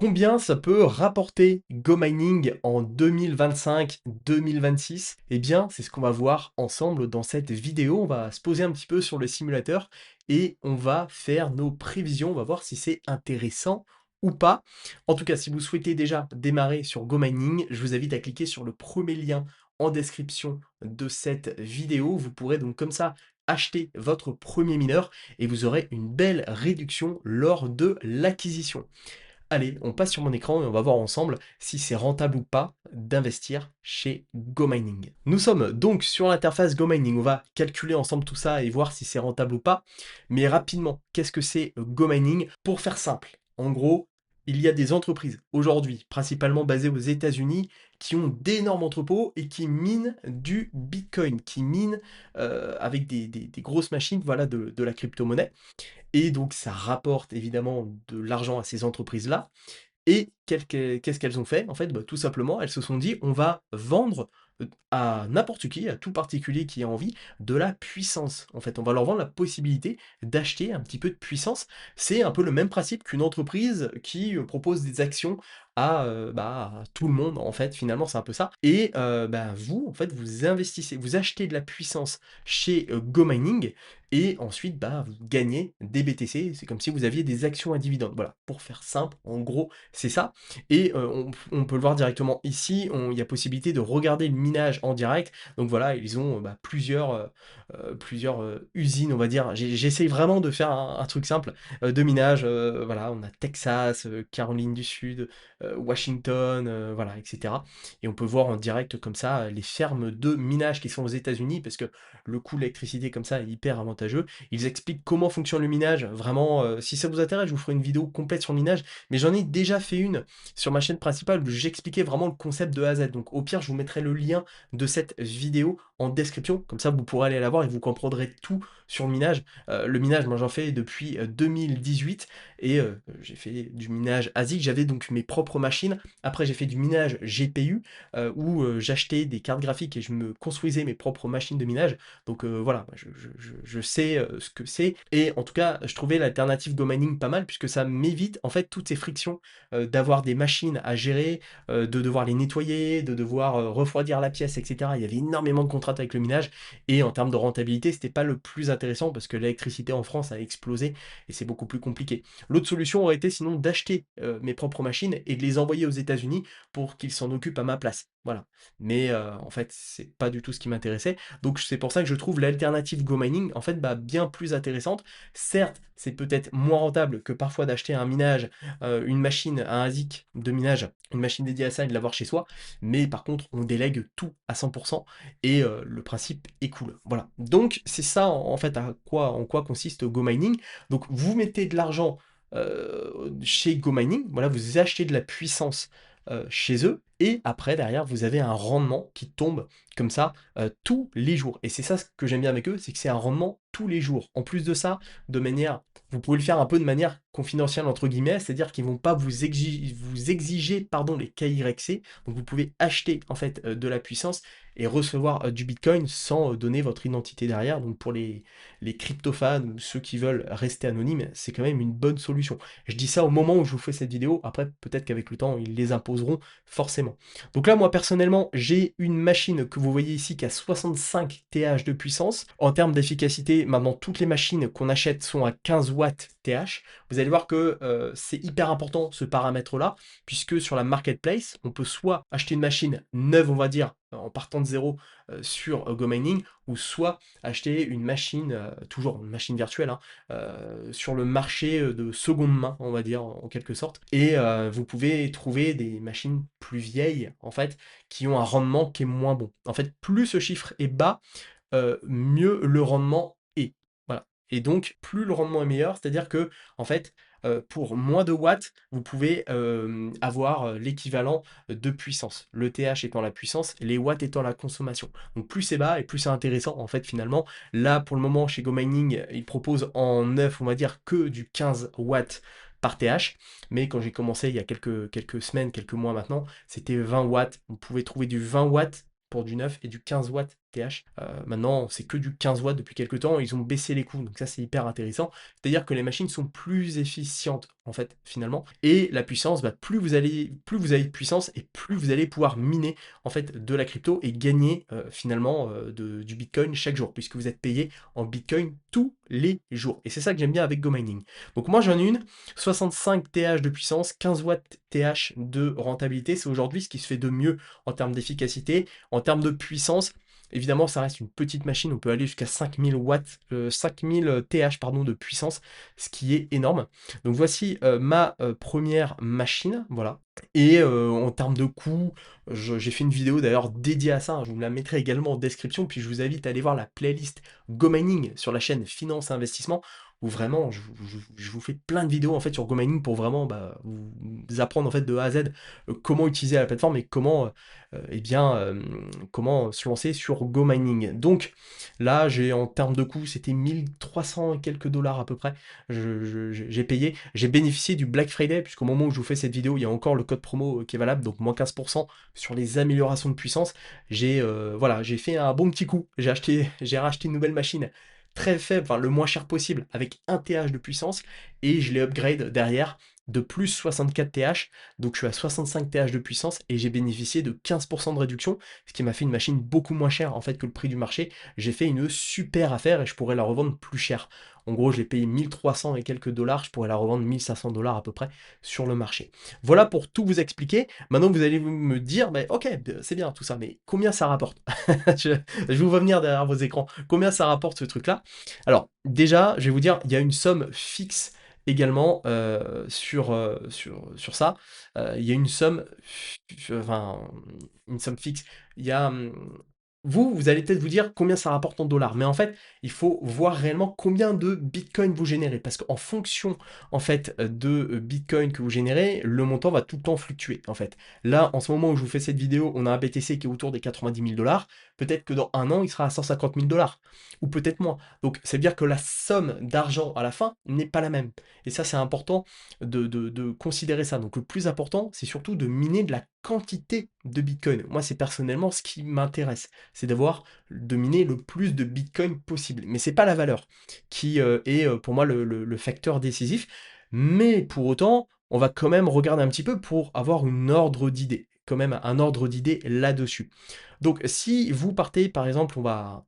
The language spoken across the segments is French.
Combien ça peut rapporter GoMining en 2025-2026? Eh bien, c'est ce qu'on va voir ensemble dans cette vidéo. On va se poser un petit peu sur le simulateur et on va faire nos prévisions. On va voir si c'est intéressant ou pas. En tout cas, si vous souhaitez déjà démarrer sur GoMining, je vous invite à cliquer sur le premier lien en description de cette vidéo. Vous pourrez donc comme ça acheter votre premier mineur et vous aurez une belle réduction lors de l'acquisition. Allez, on passe sur mon écran et on va voir ensemble si c'est rentable ou pas d'investir chez GoMining. Nous sommes donc sur l'interface GoMining. On va calculer ensemble tout ça et voir si c'est rentable ou pas. Mais rapidement, qu'est-ce que c'est GoMining? Pour faire simple, en gros, il y a des entreprises aujourd'hui, principalement basées aux États-Unis, qui ont d'énormes entrepôts et qui minent du Bitcoin, qui minent avec des grosses machines, voilà, de la crypto-monnaie. Et donc ça rapporte évidemment de l'argent à ces entreprises-là. Et qu'est-ce qu'elles ont fait? En fait, bah, tout simplement, elles se sont dit: «On va vendre, à n'importe qui, à tout particulier qui a envie, de la puissance». En fait, on va leur vendre la possibilité d'acheter un petit peu de puissance. C'est un peu le même principe qu'une entreprise qui, propose des actions à tout le monde, en fait, finalement, c'est un peu ça. Et bah, vous, en fait, vous investissez, vous achetez de la puissance chez, GoMining et ensuite, bah, vous gagnez des BTC. C'est comme si vous aviez des actions à dividendes. Voilà, pour faire simple, en gros, c'est ça. Et on peut le voir directement ici, il y a possibilité de regarder le minage en direct. Donc voilà, ils ont bah, plusieurs usines, on va dire. J'essaye vraiment de faire un truc simple de minage. Voilà, on a Texas, Caroline du Sud, Washington, voilà, etc. Et on peut voir en direct comme ça les fermes de minage qui sont aux États-Unis parce que le coût de l'électricité comme ça est hyper avantageux. Ils expliquent comment fonctionne le minage. Vraiment, si ça vous intéresse, je vous ferai une vidéo complète sur le minage. Mais j'en ai déjà fait une sur ma chaîne principale où j'expliquais vraiment le concept de A à Z. Donc au pire, je vous mettrai le lien de cette vidéo en description. Comme ça, vous pourrez aller la voir et vous comprendrez tout sur le minage. Le minage, moi j'en fais depuis 2018 et j'ai fait du minage ASIC. J'avais donc mes propres machines. Après, j'ai fait du minage GPU où j'achetais des cartes graphiques et je me construisais mes propres machines de minage. Donc voilà, je sais ce que c'est. Et en tout cas, je trouvais l'alternative GoMining pas mal puisque ça m'évite en fait toutes ces frictions d'avoir des machines à gérer, de devoir les nettoyer, de devoir refroidir la pièce, etc. Il y avait énormément de contraintes avec le minage et en termes de rentabilité, c'était pas le plus intéressant parce que l'électricité en France a explosé et c'est beaucoup plus compliqué. L'autre solution aurait été sinon d'acheter mes propres machines et de les envoyer aux États-Unis pour qu'ils s'en occupent à ma place. Voilà. Mais en fait, c'est pas du tout ce qui m'intéressait. Donc c'est pour ça que je trouve l'alternative GoMining en fait bah, bien plus intéressante. Certes, c'est peut-être moins rentable que parfois d'acheter un minage, une machine, un ASIC de minage, une machine dédiée à ça et de l'avoir chez soi. Mais par contre, on délègue tout à 100% et le principe est cool. Voilà. Donc c'est ça en fait en quoi consiste GoMining. Donc vous mettez de l'argent chez GoMining, voilà, vous achetez de la puissance chez eux, et après, derrière, vous avez un rendement qui tombe comme ça tous les jours. Et c'est ça ce que j'aime bien avec eux, c'est que c'est un rendement tous les jours. En plus de ça, de manière, vous pouvez le faire un peu de manière confidentielle, entre guillemets, c'est-à-dire qu'ils vont pas vous exiger pardon, les KYC, donc vous pouvez acheter en fait de la puissance et recevoir du Bitcoin sans donner votre identité derrière. Donc pour les crypto-fans ou ceux qui veulent rester anonymes, c'est quand même une bonne solution. Je dis ça au moment où je vous fais cette vidéo, après peut-être qu'avec le temps, ils les imposeront forcément. Donc là, moi personnellement, j'ai une machine que vous voyez ici qui a 65 TH de puissance. En termes d'efficacité, maintenant toutes les machines qu'on achète sont à 15 watts TH. Vous allez voir que c'est hyper important ce paramètre-là, puisque sur la marketplace, on peut soit acheter une machine neuve, on va dire, en partant de zéro sur GoMining, ou soit acheter une machine, toujours une machine virtuelle, hein, sur le marché de seconde main, on va dire, en quelque sorte. Et vous pouvez trouver des machines plus vieilles, en fait, qui ont un rendement qui est moins bon. En fait, plus ce chiffre est bas, mieux le rendement est. Voilà. Et donc, plus le rendement est meilleur, c'est-à-dire que, en fait, pour moins de watts, vous pouvez avoir l'équivalent de puissance. Le TH étant la puissance, les watts étant la consommation. Donc plus c'est bas et plus c'est intéressant en fait finalement. Là pour le moment chez GoMining, ils proposent en neuf, on va dire que du 15 watts par TH. Mais quand j'ai commencé il y a quelques semaines, quelques mois maintenant, c'était 20 watts. Vous pouvez trouver du 20 watts pour du neuf et du 15 watts TH. Maintenant, c'est que du 15 watts depuis quelques temps, ils ont baissé les coûts, donc ça c'est hyper intéressant. C'est-à-dire que les machines sont plus efficientes, en fait, finalement, et la puissance, bah, plus vous avez de puissance et plus vous allez pouvoir miner, en fait, de la crypto et gagner, finalement, du Bitcoin chaque jour, puisque vous êtes payé en Bitcoin tous les jours. Et c'est ça que j'aime bien avec GoMining. Donc moi j'en ai une, 65 TH de puissance, 15 watts TH de rentabilité, c'est aujourd'hui ce qui se fait de mieux en termes d'efficacité, en termes de puissance. Évidemment, ça reste une petite machine, on peut aller jusqu'à 5000 watts, 5000 TH pardon, de puissance, ce qui est énorme. Donc voici ma première machine, voilà. Et en termes de coût, j'ai fait une vidéo d'ailleurs dédiée à ça, hein, je vous la mettrai également en description, puis je vous invite à aller voir la playlist GoMining sur la chaîne Finance et Investissement, où vraiment je vous fais plein de vidéos en fait sur GoMining pour vraiment bah, vous apprendre en fait de A à Z comment utiliser la plateforme et comment, eh bien, comment se lancer sur GoMining. Donc là, j'ai en termes de coût, c'était 1300 et quelques dollars à peu près. J'ai payé, j'ai bénéficié du Black Friday, puisqu'au moment où je vous fais cette vidéo, il y a encore le code promo qui est valable, donc moins 15% sur les améliorations de puissance. Voilà, j'ai fait un bon petit coup. J'ai racheté une nouvelle machine très faible, enfin le moins cher possible, avec 1 TH de puissance, et je l'ai upgrade derrière de plus 64 TH, donc je suis à 65 TH de puissance, et j'ai bénéficié de 15% de réduction, ce qui m'a fait une machine beaucoup moins chère en fait que le prix du marché. J'ai fait une super affaire et je pourrais la revendre plus cher. En gros, je l'ai payé 1300 et quelques dollars, je pourrais la revendre 1500 dollars à peu près sur le marché. Voilà pour tout vous expliquer. Maintenant, vous allez me dire, bah, ok, c'est bien tout ça, mais combien ça rapporte? Je vous vois venir derrière vos écrans. Combien ça rapporte ce truc-là? Alors, déjà, je vais vous dire, il y a une somme fixe également sur ça. Il y a enfin, une somme fixe. Il y a, vous allez peut-être vous dire combien ça rapporte en dollars, mais en fait, il faut voir réellement combien de Bitcoin vous générez, parce qu'en fonction, en fait, de Bitcoin que vous générez, le montant va tout le temps fluctuer, en fait. Là, en ce moment où je vous fais cette vidéo, on a un BTC qui est autour des 90 000 dollars, peut-être que dans un an, il sera à 150 000 dollars, ou peut-être moins. Donc, c'est à dire que la somme d'argent à la fin n'est pas la même. Et ça, c'est important de considérer ça. Donc, le plus important, c'est surtout de miner de la quantité de Bitcoin. Moi, c'est personnellement ce qui m'intéresse, c'est d'avoir de miner le plus de Bitcoin possible. Mais c'est pas la valeur qui est pour moi le facteur décisif. Mais pour autant, on va quand même regarder un petit peu pour avoir une ordre d'idée, quand même un ordre d'idée là-dessus. Donc si vous partez, par exemple, on va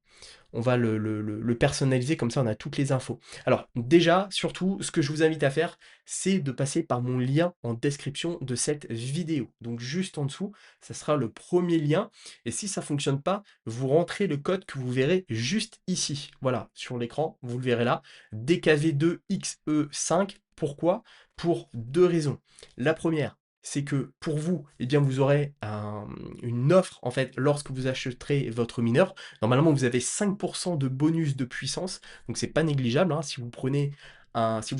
le personnaliser, comme ça on a toutes les infos. Alors déjà, surtout, ce que je vous invite à faire, c'est de passer par mon lien en description de cette vidéo. Donc juste en dessous, ça sera le premier lien. Et si ça ne fonctionne pas, vous rentrez le code que vous verrez juste ici. Voilà, sur l'écran, vous le verrez là. DKV2XE5. Pourquoi? Pour deux raisons. La première, c'est que pour vous, eh bien, vous aurez une offre en fait lorsque vous achèterez votre mineur. Normalement, vous avez 5% de bonus de puissance, donc c'est pas négligeable, hein. Si vous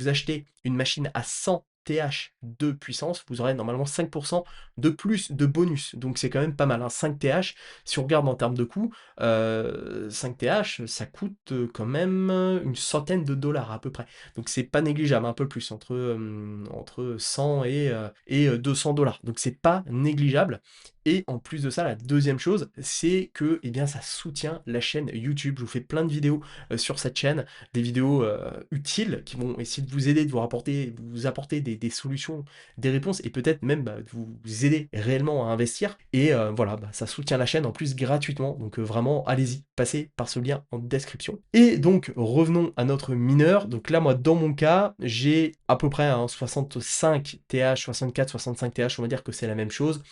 achetez une machine à 100 TH de puissance, vous aurez normalement 5% de plus de bonus. Donc c'est quand même pas mal, hein. 5 TH, si on regarde en termes de coût, 5 TH, ça coûte quand même une centaine de dollars à peu près. Donc c'est pas négligeable, un peu plus, entre 100 et 200 dollars. Donc c'est pas négligeable. Et en plus de ça, la deuxième chose, c'est que eh bien, ça soutient la chaîne YouTube. Je vous fais plein de vidéos sur cette chaîne, des vidéos utiles qui vont essayer de vous aider, de vous apporter des solutions, des réponses et peut-être même bah, de vous aider réellement à investir. Et voilà, bah, ça soutient la chaîne en plus gratuitement. Donc vraiment, allez-y, passez par ce lien en description. Et donc, revenons à notre mineur. Donc là, moi, dans mon cas, j'ai à peu près 65 TH, 64, 65 TH, on va dire que c'est la même chose.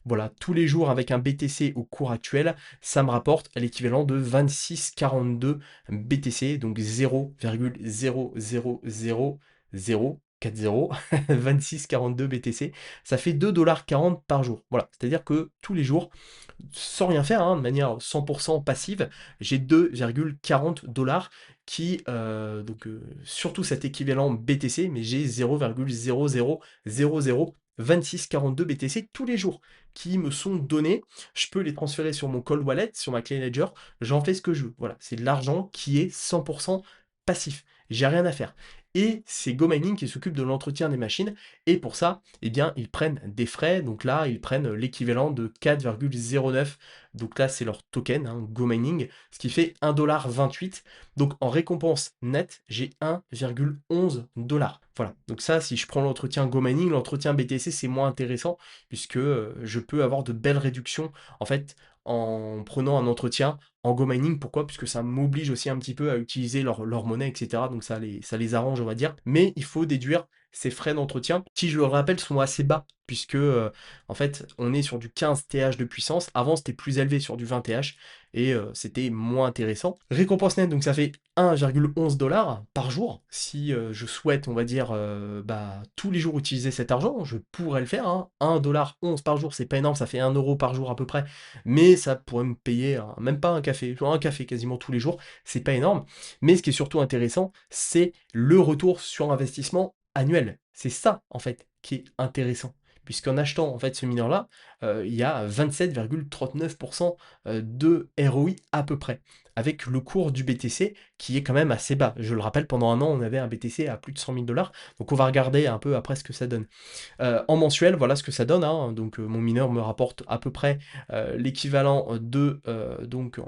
Voilà, tous les jours avec un BTC au cours actuel, ça me rapporte l'équivalent de 26,42 BTC, donc 0,00040, 26,42 BTC, ça fait 2,40 $ par jour. Voilà, c'est-à-dire que tous les jours, sans rien faire, hein, de manière 100% passive, j'ai 2,40 $ qui, surtout cet équivalent BTC, mais j'ai 0,00002642 BTC tous les jours qui me sont donnés. Je peux les transférer sur mon cold wallet, sur ma clé Ledger. J'en fais ce que je veux. Voilà, c'est de l'argent qui est 100% passif. J'ai rien à faire. et c'est GoMining qui s'occupe de l'entretien des machines et pour ça, eh bien, ils prennent des frais. Donc là, ils prennent l'équivalent de 4,09. Donc là, c'est leur token, hein, GoMining, ce qui fait 1,28 $. Donc en récompense nette, j'ai 1,11 $. Voilà. Donc ça, si je prends l'entretien GoMining, l'entretien BTC, c'est moins intéressant puisque je peux avoir de belles réductions en fait en prenant un entretien en GoMining. Pourquoi? Puisque ça m'oblige aussi un petit peu à utiliser leur monnaie, etc. Donc ça les arrange, on va dire. Mais il faut déduire ces frais d'entretien, qui, je le rappelle, sont assez bas, puisque en fait, on est sur du 15 TH de puissance. Avant, c'était plus élevé sur du 20 TH, et c'était moins intéressant. Récompense nette, donc ça fait 1,11 $ par jour. Si je souhaite, on va dire, tous les jours utiliser cet argent, je pourrais le faire, hein. 1,11 $ par jour, c'est pas énorme, ça fait 1 € par jour à peu près, mais ça pourrait me payer même pas un café, genre un café quasiment tous les jours, c'est pas énorme. Mais ce qui est surtout intéressant, c'est le retour sur investissement annuel. C'est ça, en fait, qui est intéressant. Puisqu'en achetant en fait ce mineur-là, il y a 27,39% de ROI à peu près, avec le cours du BTC qui est quand même assez bas. Je le rappelle, pendant un an, on avait un BTC à plus de 100 000 $. Donc on va regarder un peu après ce que ça donne. En mensuel, voilà ce que ça donne, hein. Donc mon mineur me rapporte à peu près l'équivalent de donc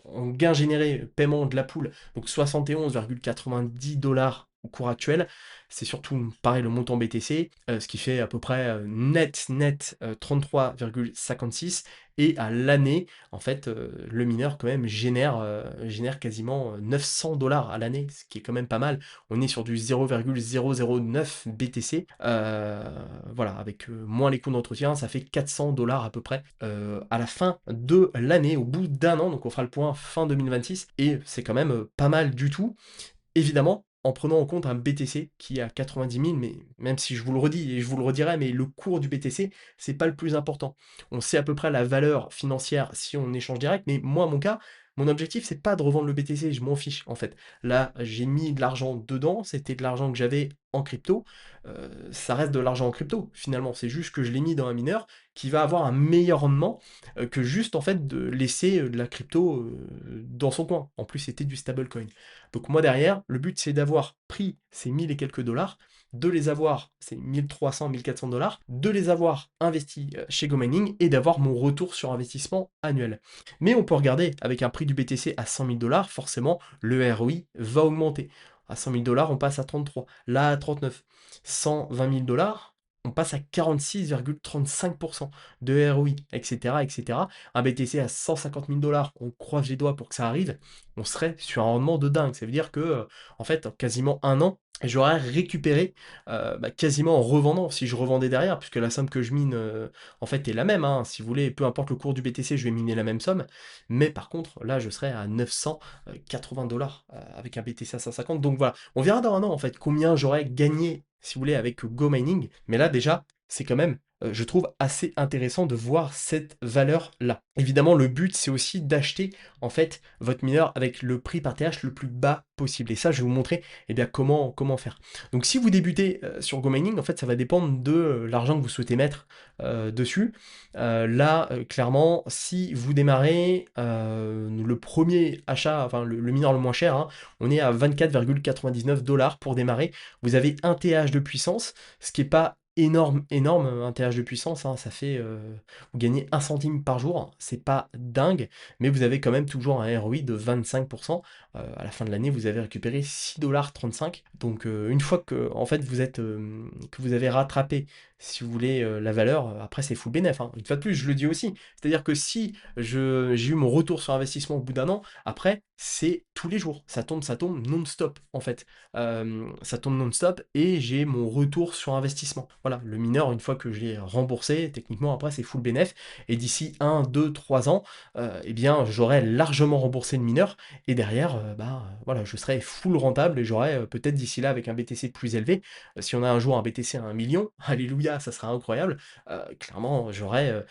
en gain généré, paiement de la pool, donc 71,90 $ au cours actuel. C'est surtout pareil le montant BTC, ce qui fait à peu près net 33,56, et à l'année, en fait, le mineur quand même génère quasiment 900 $ à l'année, ce qui est quand même pas mal. On est sur du 0,009 BTC. Voilà, avec moins les coûts d'entretien, ça fait 400 $ à peu près à la fin de l'année, au bout d'un an. Donc on fera le point fin 2026, et c'est quand même pas mal du tout. Évidemment, en prenant en compte un BTC qui est à 90 000, mais même si je vous le redis et je vous le redirai, mais le cours du BTC, c'est pas le plus important. On sait à peu près la valeur financière si on échange direct, mais moi, mon cas, mon objectif, c'est pas de revendre le BTC, je m'en fiche en fait. Là, j'ai mis de l'argent dedans, c'était de l'argent que j'avais en crypto, ça reste de l'argent en crypto, finalement. C'est juste que je l'ai mis dans un mineur qui va avoir un meilleur rendement que juste en fait de laisser de la crypto dans son coin. En plus, c'était du stablecoin. Donc moi derrière, le but c'est d'avoir pris ces 1000 et quelques dollars, de les avoir, c'est 1300, 1400 $, de les avoir investis chez GoMining et d'avoir mon retour sur investissement annuel. Mais on peut regarder, avec un prix du BTC à 100 000 $, forcément le ROI va augmenter. À 100 000 $, on passe à 33, là à 39. 120 000 $, on passe à 46,35% de ROI, etc., etc. Un BTC à 150 000 $, on croise les doigts pour que ça arrive, on serait sur un rendement de dingue. Ça veut dire que, en fait, en quasiment un an, j'aurais récupéré quasiment en revendant, si je revendais derrière, puisque la somme que je mine, en fait, est la même, hein. Si vous voulez, peu importe le cours du BTC, je vais miner la même somme. Mais par contre, là, je serais à 980 $ avec un BTC à 150. Donc voilà, on verra dans un an, en fait, combien j'aurais gagné, si vous voulez, avec GoMining. Mais là, déjà, c'est quand même je trouve assez intéressant de voir cette valeur-là. Évidemment, le but, c'est aussi d'acheter en fait votre mineur avec le prix par TH le plus bas possible. Et ça, je vais vous montrer bien, comment faire. Donc si vous débutez sur GoMining, en fait, ça va dépendre de l'argent que vous souhaitez mettre dessus. Là, clairement, si vous démarrez le premier achat, enfin le mineur le moins cher, hein, on est à 24,99 $ pour démarrer. Vous avez 1 TH de puissance, ce qui n'est pas énorme, un TH de puissance, hein, ça fait, vous gagnez 1 centime par jour, c'est pas dingue, mais vous avez quand même toujours un ROI de 25%. À la fin de l'année, vous avez récupéré 6,35 $. Donc une fois que en fait que vous avez rattrapé, si vous voulez, la valeur, après c'est full bénef, hein. Une fois de plus, je le dis aussi, c'est-à-dire que si j'ai eu mon retour sur investissement au bout d'un an, après c'est tous les jours, ça tombe non-stop en fait. Ça tombe non-stop et j'ai mon retour sur investissement. Voilà, le mineur, une fois que je l'ai remboursé, techniquement après c'est full bénef, et d'ici 1, 2, 3 ans, eh bien j'aurai largement remboursé le mineur, et derrière, voilà, je serai full rentable, et j'aurai peut-être d'ici là, avec un BTC plus élevé, si on a un jour un BTC à 1 million, alléluia, ça sera incroyable, clairement j'aurai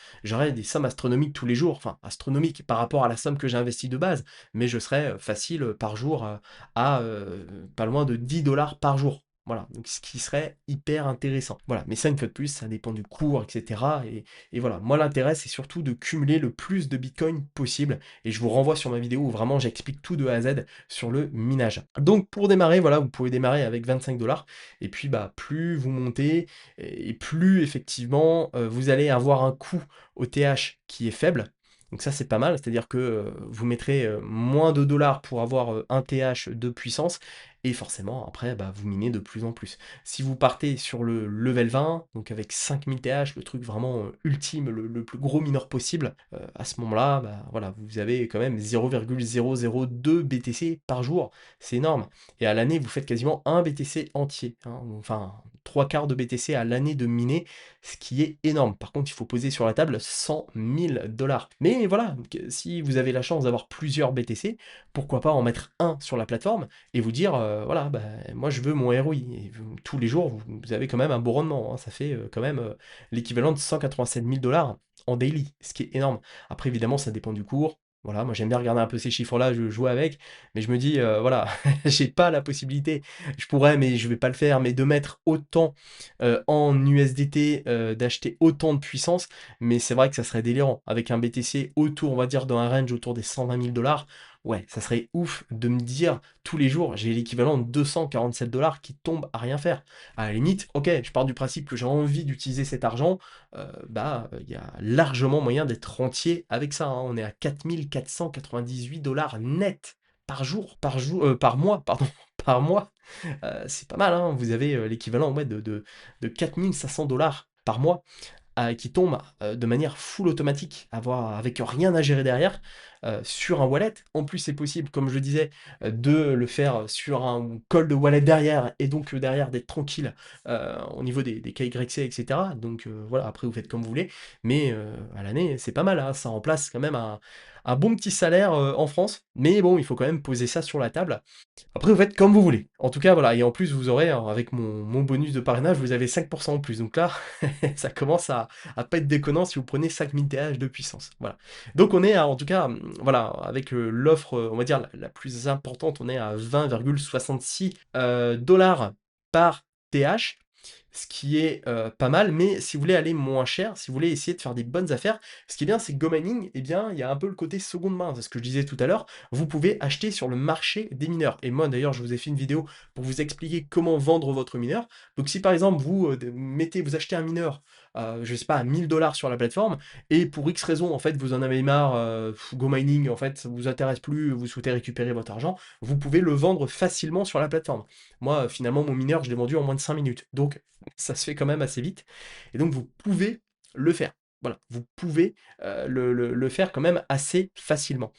des sommes astronomiques tous les jours, enfin astronomiques par rapport à la somme que j'ai investie de base, mais je serai facile par jour à pas loin de 10 $ par jour. Voilà, donc ce qui serait hyper intéressant. Voilà, mais ça, une fois de plus, ça dépend du cours, etc. Et voilà, moi, l'intérêt, c'est surtout de cumuler le plus de Bitcoin possible. Et je vous renvoie sur ma vidéo où vraiment j'explique tout de A à Z sur le minage. Donc, pour démarrer, voilà, vous pouvez démarrer avec 25 $. Et puis, bah, plus vous montez, et plus, effectivement, vous allez avoir un coût au TH qui est faible. Donc ça, c'est pas mal, c'est-à-dire que vous mettrez moins de dollars pour avoir un TH de puissance, et forcément, après, bah, vous minez de plus en plus. Si vous partez sur le level 20, donc avec 5000 TH, le truc vraiment ultime, le plus gros mineur possible, à ce moment-là, bah, voilà, vous avez quand même 0,002 BTC par jour. C'est énorme. Et à l'année, vous faites quasiment un BTC entier, hein, enfin, trois quarts de BTC à l'année de miner, ce qui est énorme. Par contre, il faut poser sur la table 100 000 $. Mais voilà, si vous avez la chance d'avoir plusieurs BTC, pourquoi pas en mettre un sur la plateforme et vous dire, voilà, bah, moi je veux mon ROI. Et tous les jours, vous avez quand même un beau rendement, hein. Ça fait quand même l'équivalent de 187 000 $ en daily, ce qui est énorme. Après, évidemment, ça dépend du cours. Voilà, moi j'aime bien regarder un peu ces chiffres-là, je joue avec, mais je me dis, voilà, j'ai pas la possibilité, je pourrais, mais je vais pas le faire, mais de mettre autant en USDT, d'acheter autant de puissance, mais c'est vrai que ça serait délirant. Avec un BTC autour, on va dire, dans un range autour des 120 000 $, ouais, ça serait ouf de me dire tous les jours, j'ai l'équivalent de 247 $ qui tombe à rien faire. À la limite, ok, je pars du principe que j'ai envie d'utiliser cet argent, bah, il y a largement moyen d'être rentier avec ça, hein. On est à 4498 $ net par jour, par mois, pardon, par mois. C'est pas mal, hein. Vous avez l'équivalent, ouais, de 4500 $ par mois qui tombe de manière full automatique, avec rien à gérer derrière, sur un wallet. En plus, c'est possible, comme je le disais, de le faire sur un call de wallet derrière, et donc derrière d'être tranquille au niveau des KYC, etc. Donc voilà, après vous faites comme vous voulez, mais à l'année, c'est pas mal, hein. Ça remplace quand même un bon petit salaire en France, mais bon, il faut quand même poser ça sur la table. Après, vous faites comme vous voulez. En tout cas, voilà. Et en plus, vous aurez, avec mon bonus de parrainage, vous avez 5% en plus. Donc là, ça commence à pas être déconnant si vous prenez 5000 TH de puissance. Voilà. Donc on est, en tout cas, voilà, avec l'offre, on va dire, la plus importante, on est à 20,66 dollars par TH. Ce qui est pas mal, mais si vous voulez aller moins cher, si vous voulez essayer de faire des bonnes affaires, ce qui est bien, c'est que GoMining, eh bien, il y a un peu le côté seconde main, c'est ce que je disais tout à l'heure, vous pouvez acheter sur le marché des mineurs. Et moi, d'ailleurs, je vous ai fait une vidéo pour vous expliquer comment vendre votre mineur. Donc, si par exemple, vous achetez un mineur, je sais pas, à 1000 $ sur la plateforme, et pour X raison, en fait, vous en avez marre, GoMining, en fait, ça vous intéresse plus, vous souhaitez récupérer votre argent, vous pouvez le vendre facilement sur la plateforme. Moi, finalement, mon mineur, je l'ai vendu en moins de 5 minutes. Donc, ça se fait quand même assez vite. Et donc, vous pouvez le faire. Voilà, vous pouvez le faire quand même assez facilement.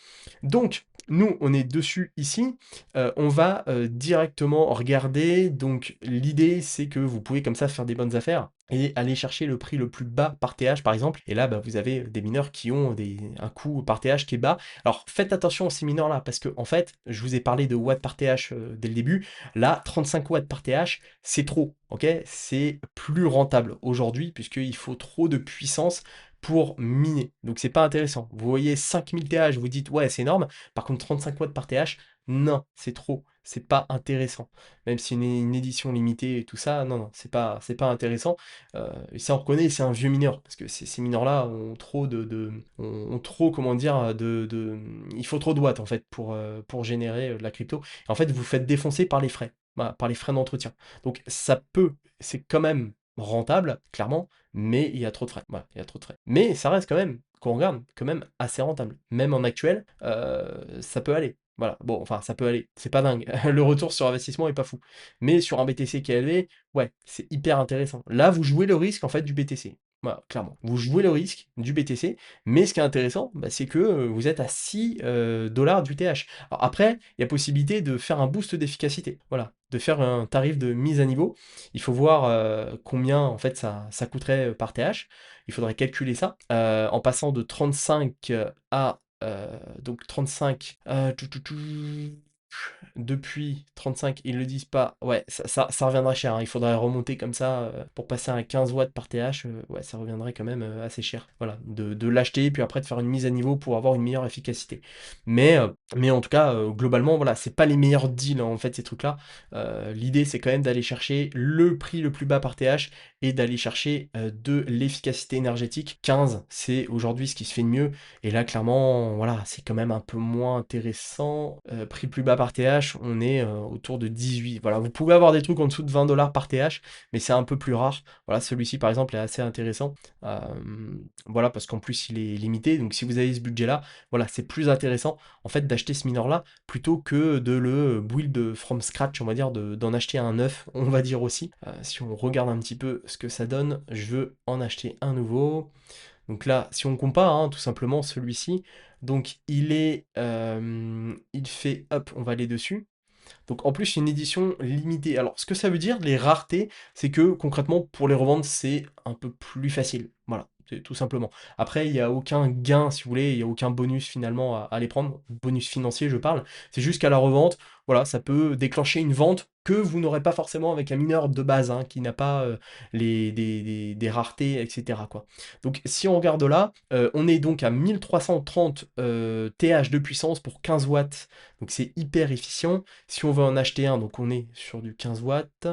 Donc, nous, on est dessus ici. On va directement regarder. Donc, l'idée, c'est que vous pouvez comme ça faire des bonnes affaires et aller chercher le prix le plus bas par TH, par exemple. Et là, bah, vous avez des mineurs qui ont un coût par TH qui est bas. Alors, faites attention à ces mineurs-là, parce que, en fait, je vous ai parlé de watts par TH dès le début. Là, 35 watts par TH, c'est trop, ok? C'est plus rentable aujourd'hui, puisqu'il faut trop de puissance pour miner. Donc c'est pas intéressant. Vous voyez 5000 TH, vous dites ouais, c'est énorme. Par contre, 35 watts par TH, non, c'est trop. C'est pas intéressant. Même si une édition limitée et tout ça, non, non, c'est pas intéressant. Et ça, on reconnaît, c'est un vieux mineur. Parce que ces mineurs-là ont trop ont trop, comment dire, il faut trop de watts, en fait, pour générer de la crypto. Et en fait, vous faites défoncer par les frais. Voilà, par les frais d'entretien. Donc c'est quand même rentable, clairement, mais il y a trop de frais. Voilà, il y a trop de frais. Mais ça reste quand même, quand on regarde, quand même assez rentable. Même en actuel, ça peut aller. Voilà, bon, enfin, ça peut aller. C'est pas dingue. Le retour sur investissement est pas fou. Mais sur un BTC qui est élevé, ouais, c'est hyper intéressant. Là, vous jouez le risque, en fait, du BTC. Voilà, clairement. Vous jouez le risque du BTC, mais ce qui est intéressant, bah, c'est que vous êtes à 6 $ du TH. Alors après, il y a possibilité de faire un boost d'efficacité. Voilà, de faire un tarif de mise à niveau. Il faut voir combien en fait ça coûterait par TH. Il faudrait calculer ça en passant de 35 à donc 35 tout, tout, tout, depuis 35, ils le disent pas, ouais, ça reviendrait cher, hein. Il faudrait remonter comme ça pour passer à 15 watts par TH, ouais, ça reviendrait quand même assez cher. Voilà, de l'acheter, puis après de faire une mise à niveau pour avoir une meilleure efficacité. Mais en tout cas, globalement, voilà, c'est pas les meilleurs deals, hein, en fait, ces trucs-là. L'idée, c'est quand même d'aller chercher le prix le plus bas par TH et d'aller chercher de l'efficacité énergétique. 15, c'est aujourd'hui ce qui se fait de mieux. Et là, clairement, voilà, c'est quand même un peu moins intéressant. Prix plus bas par TH, on est autour de 18. Voilà, vous pouvez avoir des trucs en dessous de 20 dollars par TH, mais c'est un peu plus rare. Voilà, celui-ci, par exemple, est assez intéressant. Euh, voilà, parce qu'en plus, il est limité. Donc, si vous avez ce budget-là, voilà, c'est plus intéressant, en fait, d'acheter ce mineur-là plutôt que de le build from scratch, on va dire, d'en acheter un neuf, on va dire aussi. Si on regarde un petit peu ce que ça donne, je veux en acheter un nouveau. Donc là, si on compare, hein, tout simplement, celui-ci, donc il fait, hop, on va aller dessus. Donc en plus, c'est une édition limitée. Alors, ce que ça veut dire, les raretés, c'est que concrètement, pour les revendre, c'est un peu plus facile. Voilà, c'est tout simplement. Après, il n'y a aucun gain, si vous voulez, il n'y a aucun bonus finalement à les prendre. Bonus financier, je parle. C'est juste qu'à la revente, voilà, ça peut déclencher une vente que vous n'aurez pas forcément avec un mineur de base, hein, qui n'a pas des raretés, etc., quoi. Donc si on regarde là, on est donc à 1330 TH de puissance pour 15 watts. Donc c'est hyper efficient. Si on veut en acheter un, donc on est sur du 15 watts.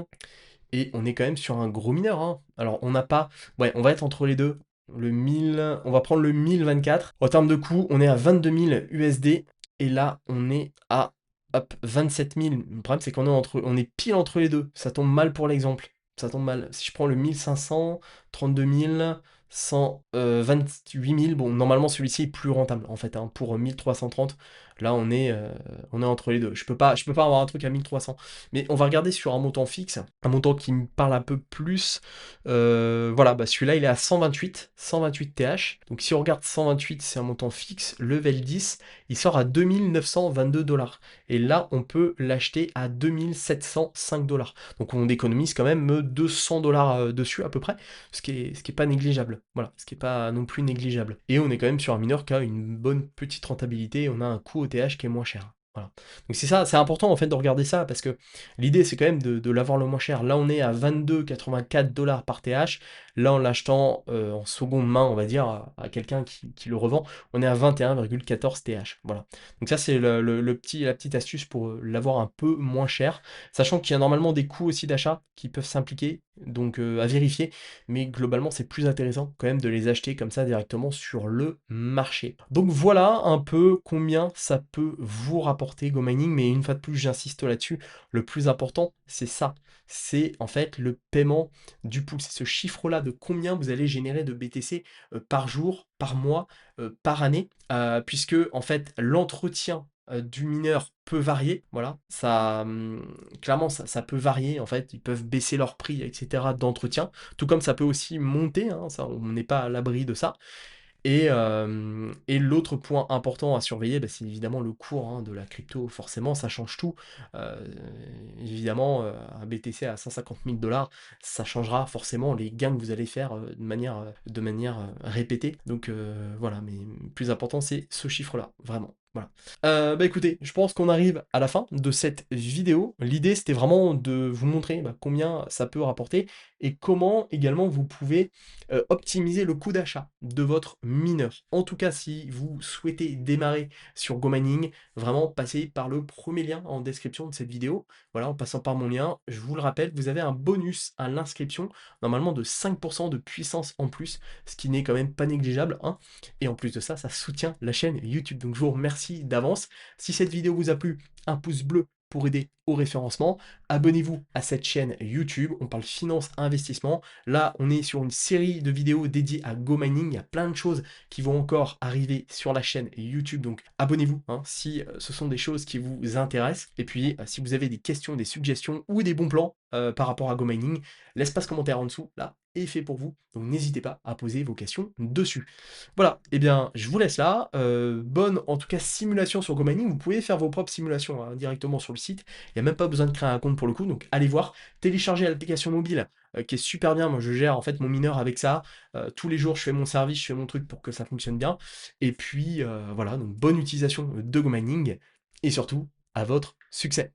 Et on est quand même sur un gros mineur, hein. Alors on n'a pas... Ouais, on va être entre les deux. Le 1000... On va prendre le 1024. En termes de coût, on est à 22 000 USD. Et là, on est à... Hop, 27 000. Le problème, c'est qu'on est, on est pile entre les deux. Ça tombe mal pour l'exemple. Ça tombe mal. Si je prends le 1500, 32 000, 128 000, bon, normalement, celui-ci est plus rentable, en fait, hein, pour 1330. Là, on est entre les deux. Je peux pas avoir un truc à 1300. Mais on va regarder sur un montant fixe, un montant qui me parle un peu plus. Voilà, bah celui-là, il est à 128 TH. Donc si on regarde 128, c'est un montant fixe, level 10, il sort à 2922 dollars. Et là, on peut l'acheter à 2705 dollars. Donc on économise quand même 200 dollars dessus à peu près, ce qui est pas négligeable. Voilà, ce qui est pas non plus négligeable. Et on est quand même sur un mineur qui a une bonne petite rentabilité, on a un coût OTH qui est moins cher. Voilà. Donc c'est ça, c'est important en fait de regarder ça parce que l'idée c'est quand même de l'avoir le moins cher. Là on est à 22,84 dollars par TH. Là en l'achetant en seconde main, on va dire, à quelqu'un qui le revend, on est à 21,14 TH. Voilà. Donc ça c'est la petite astuce pour l'avoir un peu moins cher. Sachant qu'il y a normalement des coûts aussi d'achat qui peuvent s'impliquer, donc à vérifier. Mais globalement c'est plus intéressant quand même de les acheter comme ça directement sur le marché. Donc voilà un peu combien ça peut vous rapporter GoMining, mais une fois de plus j'insiste là-dessus, le plus important c'est ça, c'est en fait le paiement du pool, c'est ce chiffre-là de combien vous allez générer de BTC par jour, par mois, par année, puisque en fait l'entretien du mineur peut varier, voilà, ça, clairement ça peut varier, en fait, ils peuvent baisser leur prix, etc. d'entretien, tout comme ça peut aussi monter, hein, ça, on n'est pas à l'abri de ça. Et l'autre point important à surveiller, bah, c'est évidemment le cours, hein, de la crypto. Forcément, ça change tout. Euh, Évidemment, un BTC à 150 000 dollars, ça changera forcément les gains que vous allez faire de manière répétée. Donc voilà, mais le plus important, c'est ce chiffre-là, vraiment. Voilà. Bah écoutez, je pense qu'on arrive à la fin de cette vidéo. L'idée, c'était vraiment de vous montrer combien ça peut rapporter et comment également vous pouvez optimiser le coût d'achat de votre mineur. En tout cas, si vous souhaitez démarrer sur GoMining, vraiment passez par le premier lien en description de cette vidéo. Voilà, en passant par mon lien, je vous le rappelle, vous avez un bonus à l'inscription, normalement de 5% de puissance en plus, ce qui n'est quand même pas négligeable, hein. Et en plus de ça, ça soutient la chaîne YouTube. Donc je vous remercie d'avance. Si cette vidéo vous a plu, un pouce bleu pour aider au référencement. Abonnez-vous à cette chaîne YouTube, on parle finance, investissement. Là, on est sur une série de vidéos dédiées à GoMining. Il y a plein de choses qui vont encore arriver sur la chaîne YouTube. Donc abonnez-vous, hein, si ce sont des choses qui vous intéressent. Et puis, si vous avez des questions, des suggestions ou des bons plans par rapport à GoMining, l'espace commentaire en dessous, là, est fait pour vous. Donc n'hésitez pas à poser vos questions dessus. Voilà, et bien je vous laisse là. Bonne en tout cas simulation sur GoMining. Vous pouvez faire vos propres simulations, hein, directement sur le site. Il n'y a même pas besoin de créer un compte pour le coup. Donc allez voir, téléchargez l'application mobile qui est super bien. Moi je gère en fait mon mineur avec ça. Tous les jours je fais mon service, je fais mon truc pour que ça fonctionne bien. Et puis voilà, donc bonne utilisation de GoMining. Et surtout, à votre succès.